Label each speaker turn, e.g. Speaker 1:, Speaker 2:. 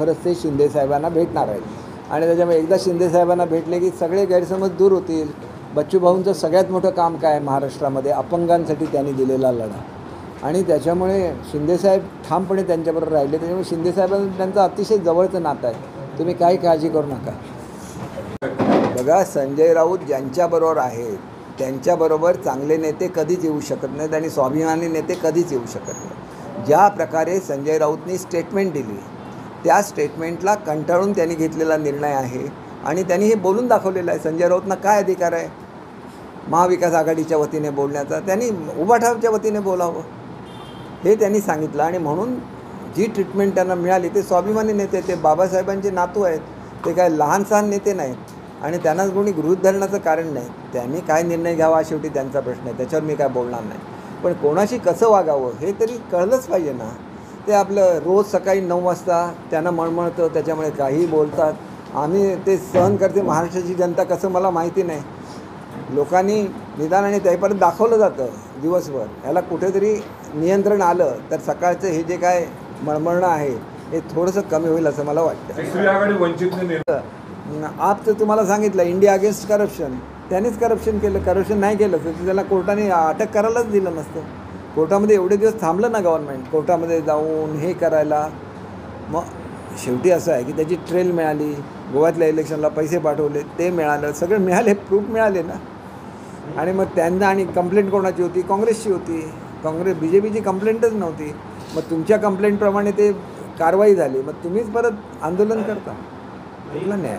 Speaker 1: खरंच ते शिंदेसाहेबांना भेटणार आहेत आणि त्याच्यामुळे एकदा शिंदेसाहेबांना भेटले की सगळे गैरसमज दूर होतील. बच्चूभाऊंचं सगळ्यात मोठं काम काय महाराष्ट्रामध्ये अपंगांसाठी त्यांनी दिलेला लढा आणि त्याच्यामुळे शिंदेसाहेब ठामपणे त्यांच्याबरोबर राहिले. त्याच्यामुळे शिंदेसाहेबांचं त्यांचं अतिशय जवळचं नातं आहे. तुम्ही काही काळजी करू नका. बघा, संजय राऊत ज्यांच्याबरोबर आहेत त्यांच्याबरोबर चांगले नेते कधीच येऊ शकत नाहीत आणि स्वाभिमानी नेते कधीच येऊ शकत नाहीत. ज्या प्रकारे संजय राऊतनी स्टेटमेंट दिली त्या स्टेटमेंटला कंटाळून त्यांनी घेतलेला निर्णय आहे आणि त्यांनी हे बोलून दाखवलेलं आहे. संजय राऊतना काय अधिकार आहे महाविकास आघाडीच्या वतीने बोलण्याचा? त्यांनी उभाठाच्या वतीने बोलावं हे त्यांनी सांगितलं आणि म्हणून जी ट्रीटमेंट त्यांना मिळाली ते स्वाभिमानी नेते, ते बाबासाहेबांचे नातू आहेत, ते काय लहान सहान नेते नाहीत आणि त्यांना कोणी गृहीत धरण्याचं कारण नाही. त्यांनी काय निर्णय घ्यावा शेवटी त्यांचा प्रश्न आहे, त्याच्यावर मी काय बोलणार नाही. पण कोणाशी कसं वागावं हे तरी कळलंच पाहिजे ना. ते आपलं रोज सकाळी 9 वाजता त्यांना मळमळतं, त्याच्यामुळे काहीही बोलतात. आम्ही ते सहन करते महाराष्ट्राची जनता कसं मला माहिती नाही. लोकांनी निदान आणि त्यापर्यंत दाखवलं जातं दिवसभर. याला कुठेतरी नियंत्रण आलं तर सकाळचं हे जे काय मळमळणं आहे हे थोडंसं कमी होईल असं मला वाटतं. आपचं तुम्हाला सांगितलं इंडिया अगेन्स्ट करप्शन, त्यांनीच करप्शन केलं. करप्शन नाही केलं तर त्याला कोर्टाने अटक करायलाच दिलं नसतं. कोर्टामध्ये एवढे दिवस थांबलं ना गव्हर्नमेंट कोर्टामध्ये जाऊन हे करायला. मग शेवटी असं आहे की त्याची ट्रेल मिळाली, गोव्यातल्या इलेक्शनला पैसे पाठवले ते मिळालं, सगळं मिळाले, प्रूफ मिळाले ना. आणि मग त्यांना आणि कंप्लेंट कोणाची होती? काँग्रेसची होती. BJPची कंप्लेंटच नव्हती. मग तुमच्या कंप्लेंटप्रमाणे ते कारवाई झाली, मग तुम्हीच परत आंदोलन करता. कुठला न्याय?